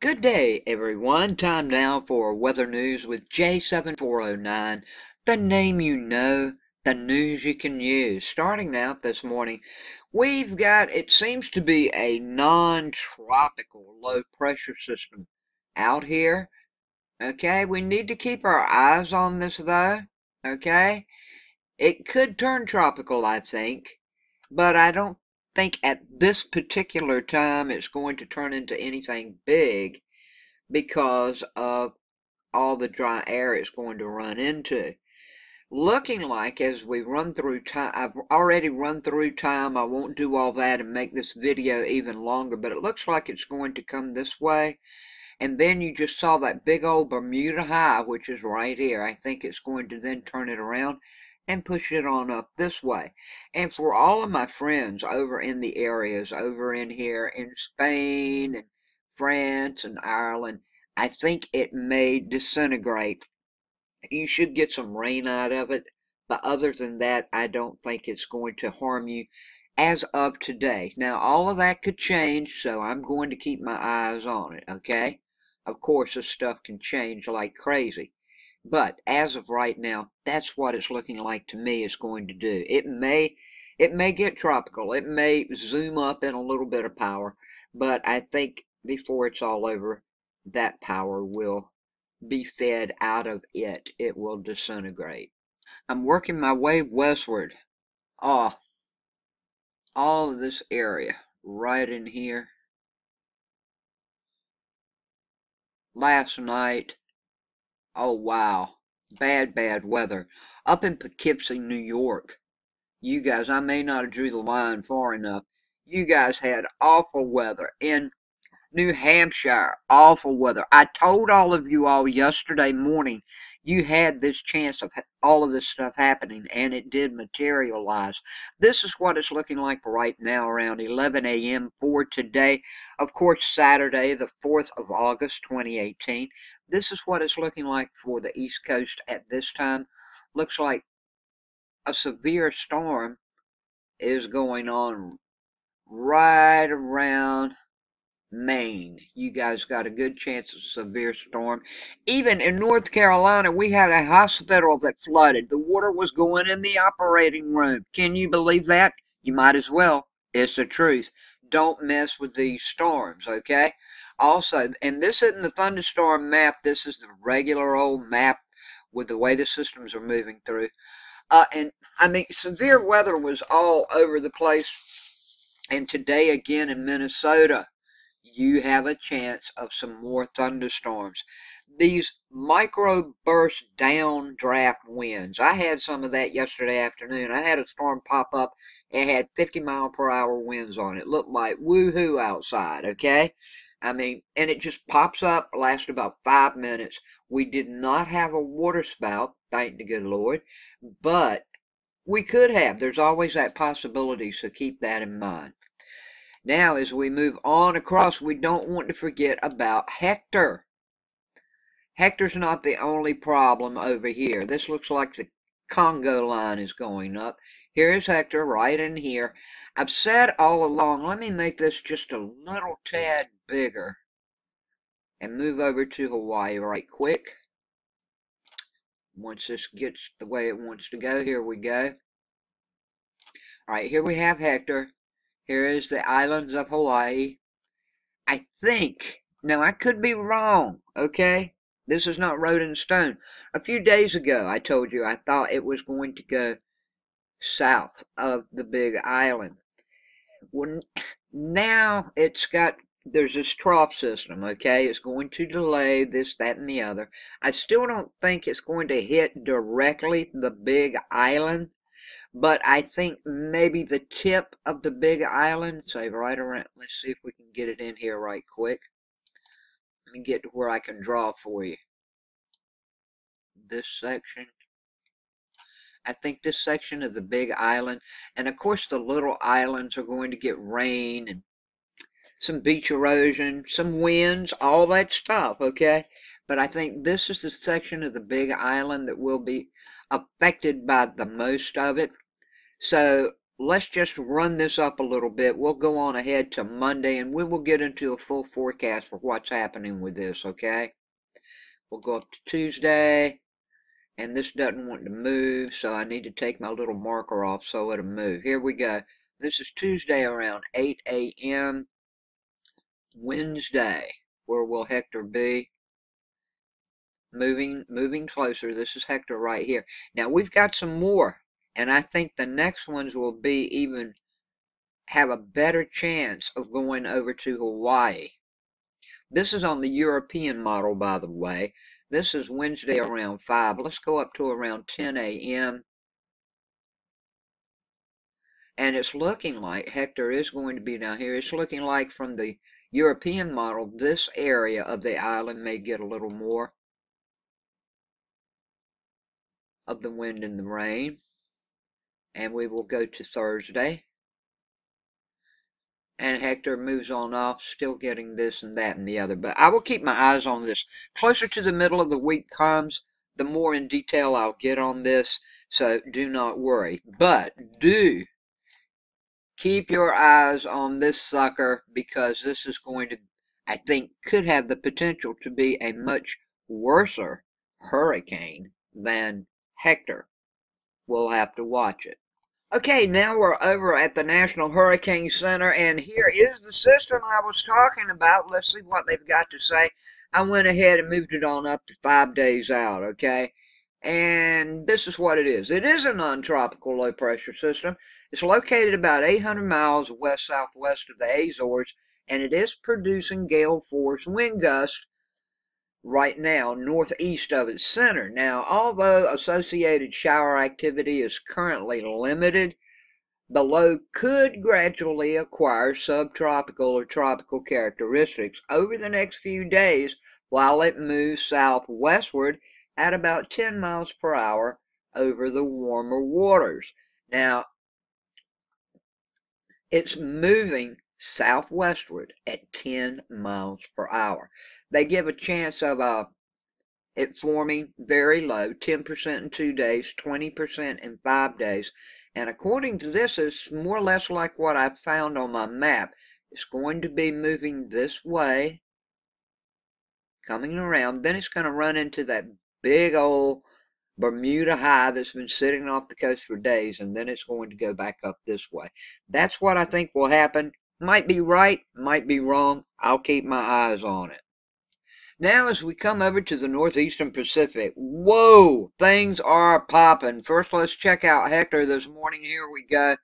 Good day, everyone. Time now for weather news with J7409. The name you know, the news you can use. Starting out this morning, we've got, it seems to be a non-tropical low pressure system out here. Okay, we need to keep our eyes on this though. Okay, it could turn tropical, I think, but I don't think at this particular time it's going to turn into anything big because of all the dry air it's going to run into. Looking like as we run through time, I've already run through time, I won't do all that and make this video even longer, but it looks like it's going to come this way. And then you just saw that big old Bermuda high, which is right here. I think it's going to then turn it around and push it on up this way. And for all of my friends over in the areas, over in here in Spain and France and Ireland, I think it may disintegrate. You should get some rain out of it, but other than that, I don't think it's going to harm you as of today. Now, all of that could change, so I'm going to keep my eyes on it, okay? Of course, this stuff can change like crazy, but as of right now, that's what it's looking like to me it's going to do. It may get tropical. It may zoom up in a little bit of power, but I think before it's all over, that power will be fed out of it. It will disintegrate. I'm working my way westward. Oh, all of this area right in here. Last night, oh wow, bad weather. Up in Poughkeepsie, New York. You guys, I may not have drew the line far enough. You guys had awful weather. In New Hampshire, awful weather. I told all of you all yesterday morning you had this chance of all of this stuff happening, and it did materialize. This is what it's looking like right now around 11 a.m. for today. Of course, Saturday, the 4th of August, 2018. This is what it's looking like for the East Coast at this time. Looks like a severe storm is going on right around Maine. You guys got a good chance of severe storm. Even in North Carolina, we had a hospital that flooded. The water was going in the operating room. Can you believe that? You might as well. It's the truth. Don't mess with these storms, okay? Also, and this isn't the thunderstorm map. This is the regular old map with the way the systems are moving through. And I mean, severe weather was all over the place. And today again in Minnesota, you have a chance of some more thunderstorms. These micro burst downdraft winds. I had some of that yesterday afternoon. I had a storm pop up. It had 50-mile-per-hour winds on it. It looked like woohoo outside, okay? I mean, and it just pops up, lasts about 5 minutes. We did not have a water spout, thank the good Lord, but we could have. There's always that possibility, so keep that in mind. Now, as we move on across, we don't want to forget about Hector. Hector's not the only problem over here. This looks like the Congo line is going up. Here is Hector right in here. I've said all along, let me make this just a little tad bigger and move over to Hawaii right quick. Once this gets the way it wants to go, here we go. All right, here we have Hector. Here is the islands of Hawaii. I think, now I could be wrong, okay? This is not wrote in stone. A few days ago, I told you I thought it was going to go south of the Big Island. Well, now there's this trough system, okay? It's going to delay this, that, and the other. I still don't think it's going to hit directly the Big Island, but I think maybe the tip of the Big Island, say right around, let's see if we can get it in here right quick. Let me get to where I can draw for you. This section. I think this section of the Big Island, and of course the little islands are going to get rain and some beach erosion, some winds, all that stuff, okay? But I think this is the section of the Big Island that will be affected by the most of it. So let's just run this up a little bit. We'll go on ahead to Monday, and we will get into a full forecast for what's happening with this, okay? We'll go up to Tuesday, and this doesn't want to move, so I need to take my little marker off so it'll move. Here we go. This is Tuesday around 8 a.m. Wednesday, where will Hector be? Moving closer. This is Hector right here. Now we've got some more, and I think the next ones will be even have a better chance of going over to Hawaii. This is on the European model, by the way. This is Wednesday around 5. Let's go up to around 10 a.m. And it's looking like Hector is going to be down here. It's looking like from the European model, this area of the island may get a little more of the wind and the rain. And we will go to Thursday. And Hector moves on off, still getting this and that and the other. But I will keep my eyes on this. Closer to the middle of the week comes, the more in detail I'll get on this. So do not worry. But do keep your eyes on this sucker, because this is going to, I think, could have the potential to be a much worser hurricane than Hector. We'll have to watch it. Okay, now we're over at the National Hurricane Center, and here is the system I was talking about. Let's see what they've got to say. I went ahead and moved it on up to 5 days out, okay? And this is what it is. It is a non-tropical low-pressure system. It's located about 800 miles west-southwest of the Azores, and it is producing gale force wind gusts right now northeast of its center. Now, although associated shower activity is currently limited, the low could gradually acquire subtropical or tropical characteristics over the next few days while it moves southwestward at about 10 miles per hour over the warmer waters. Now, it's moving southwestward at 10 miles per hour. They give a chance of it forming very low, 10% in 2 days, 20% in 5 days. And according to this, it's more or less like what I found on my map. It's going to be moving this way, coming around. Then it's going to run into that big old Bermuda high that's been sitting off the coast for days, and then it's going to go back up this way. That's what I think will happen. Might be right, might be wrong. I'll keep my eyes on it. Now, as we come over to the northeastern Pacific, whoa, things are popping. First, let's check out Hector this morning. Here we go.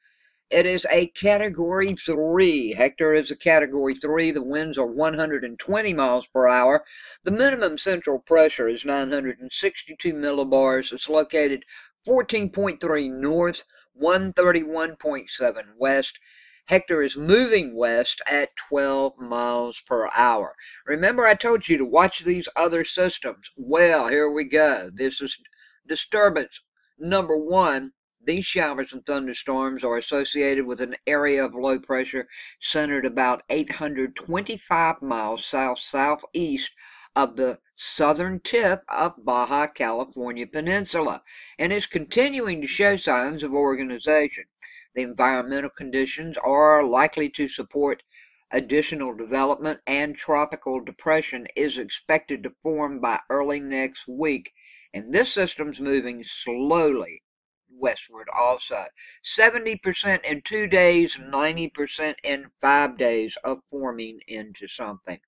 It is a Category 3. Hector is a Category 3. The winds are 120 miles per hour. The minimum central pressure is 962 millibars. It's located 14.3 north, 131.7 west. Hector is moving west at 12 miles per hour. Remember, I told you to watch these other systems. Well, here we go. This is disturbance number 1. These showers and thunderstorms are associated with an area of low pressure centered about 825 miles south-southeast of the southern tip of Baja California Peninsula, and is continuing to show signs of organization. The environmental conditions are likely to support additional development, and tropical depression is expected to form by early next week. And this system's moving slowly westward also. 70% in 2 days, 90% in 5 days of forming into something.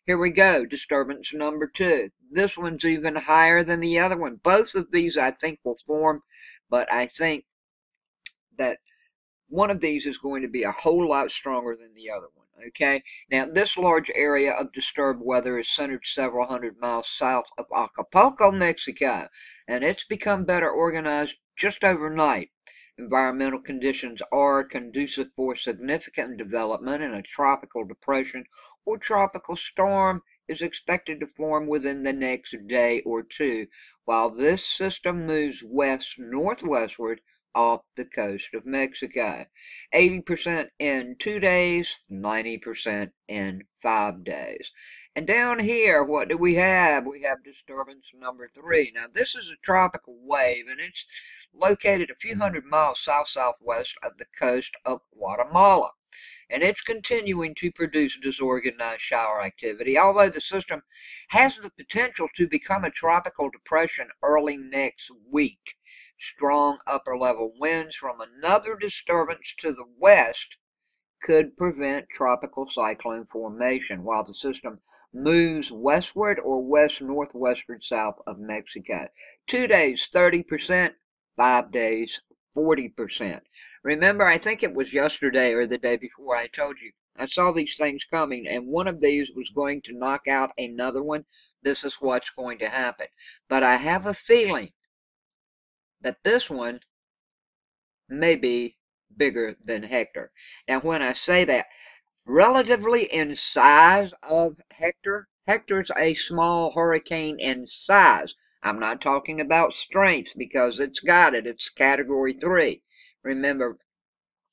Here we go, disturbance number 2. This one's even higher than the other one. Both of these I think will form, but I think that one of these is going to be a whole lot stronger than the other one, okay? Now, this large area of disturbed weather is centered several hundred miles south of Acapulco, Mexico, and it's become better organized just overnight. Environmental conditions are conducive for significant development, and a tropical depression or tropical storm is expected to form within the next day or two, while this system moves west-northwestward off the coast of Mexico. 80% in 2 days, 90% in 5 days. And down here, what do we have? We have disturbance number 3. Now, this is a tropical wave, and it's located a few hundred miles south-southwest of the coast of Guatemala. And it's continuing to produce disorganized shower activity, although the system has the potential to become a tropical depression early next week. Strong upper-level winds from another disturbance to the west could prevent tropical cyclone formation while the system moves westward or west-northwestward south of Mexico. 2 days, 30%, 5 days, 40%. Remember, I think it was yesterday or the day before I told you, I saw these things coming, and one of these was going to knock out another one. This is what's going to happen. But I have a feeling that this one may be bigger than Hector. Now, when I say that, relatively in size of Hector, Hector's a small hurricane in size. I'm not talking about strength because it's got it. It's category 3. Remember,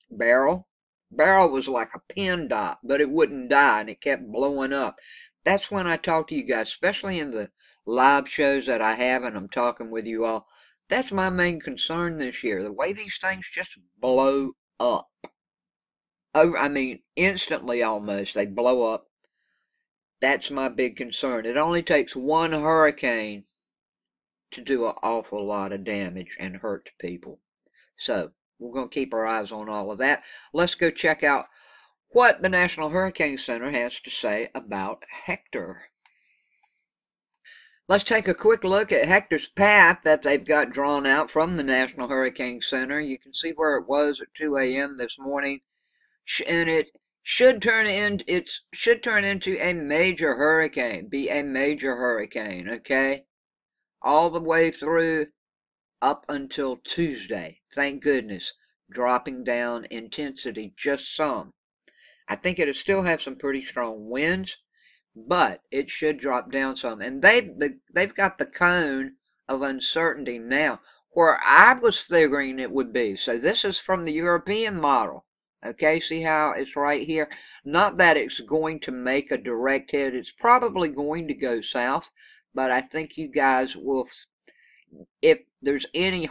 Beryl was like a pin dot, but it wouldn't die and it kept blowing up. That's when I talk to you guys, especially in the live shows that I have and I'm talking with you all. That's my main concern this year, the way these things just blow up. Oh, I mean, instantly almost, they blow up. That's my big concern. It only takes one hurricane to do an awful lot of damage and hurt people. So, we're going to keep our eyes on all of that. Let's go check out what the National Hurricane Center has to say about Hector. Let's take a quick look at Hector's path that they've got drawn out from the National Hurricane Center. You can see where it was at 2 a.m. this morning, and it should turn into a major hurricane, be a major hurricane, okay? All the way through up until Tuesday. Thank goodness. Dropping down intensity just some. I think it'll still have some pretty strong winds, but it should drop down some. And they've got the cone of uncertainty now, where I was figuring it would be. So this is from the European model. Okay, see how it's right here? Not that it's going to make a direct hit. It's probably going to go south, but I think you guys will, if there's any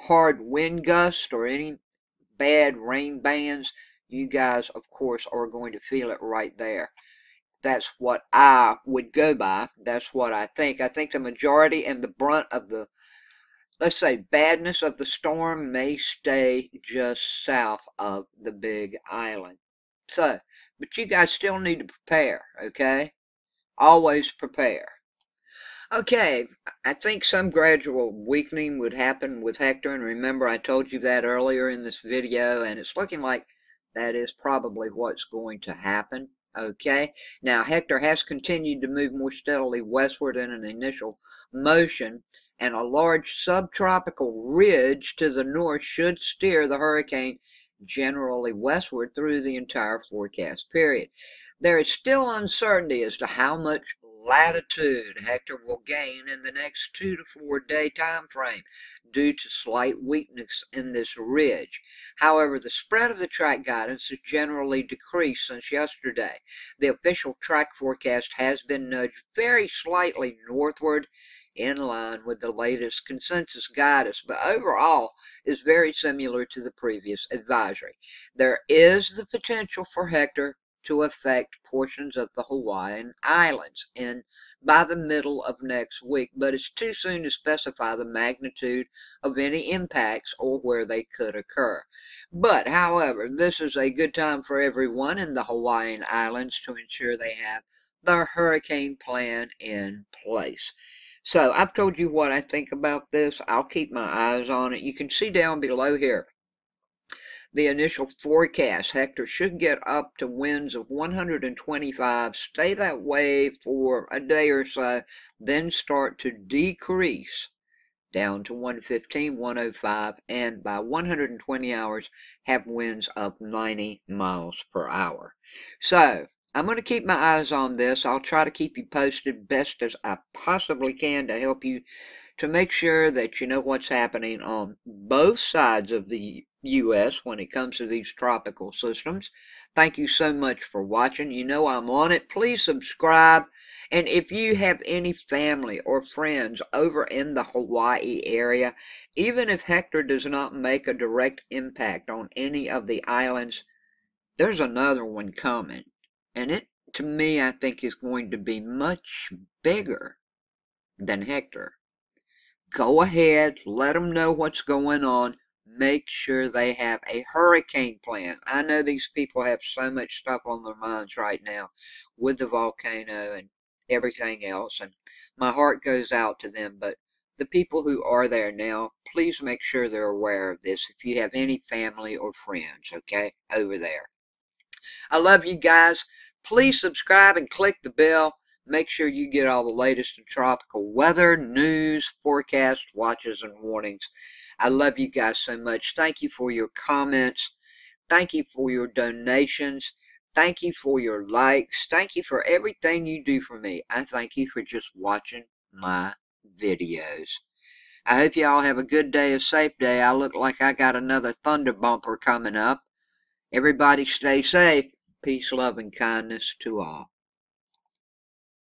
hard wind gust or any bad rain bands, you guys, of course, are going to feel it right there. That's what I would go by. That's what I think. I think the majority and the brunt of the, let's say, badness of the storm may stay just south of the Big Island. So, but you guys still need to prepare, okay? Always prepare. Okay, I think some gradual weakening would happen with Hector, and remember I told you that earlier in this video, and it's looking like that is probably what's going to happen. Okay, now Hector has continued to move more steadily westward in an initial motion, and a large subtropical ridge to the north should steer the hurricane generally westward through the entire forecast period. There is still uncertainty as to how much latitude Hector will gain in the next 2 to 4 day time frame due to slight weakness in this ridge. However, the spread of the track guidance has generally decreased since yesterday. The official track forecast has been nudged very slightly northward in line with the latest consensus guidance, but overall is very similar to the previous advisory. There is the potential for Hector to affect portions of the Hawaiian Islands by the middle of next week, but it's too soon to specify the magnitude of any impacts or where they could occur. But, however, this is a good time for everyone in the Hawaiian Islands to ensure they have their hurricane plan in place. So, I've told you what I think about this. I'll keep my eyes on it. You can see down below here the initial forecast. Hector should get up to winds of 125, stay that way for a day or so, then start to decrease down to 115, 105, and by 120 hours have winds of 90 miles per hour. So, I'm going to keep my eyes on this. I'll try to keep you posted best as I possibly can to help you to make sure that you know what's happening on both sides of the U.S. when it comes to these tropical systems. Thank you so much for watching. You know I'm on it. Please subscribe. And if you have any family or friends over in the Hawaii area, even if Hector does not make a direct impact on any of the islands, there's another one coming. And it, to me, I think is going to be much bigger than Hector. Go ahead, let them know what's going on. Make sure they have a hurricane plan. I know these people have so much stuff on their minds right now with the volcano and everything else, and my heart goes out to them. But the people who are there now, please make sure they're aware of this if you have any family or friends, okay, over there. I love you guys. Please subscribe and click the bell. Make sure you get all the latest in tropical weather, news, forecasts, watches, and warnings. I love you guys so much. Thank you for your comments. Thank you for your donations. Thank you for your likes. Thank you for everything you do for me. I thank you for just watching my videos. I hope you all have a good day, a safe day. I look like I got another thunder bumper coming up. Everybody stay safe. Peace, love, and kindness to all.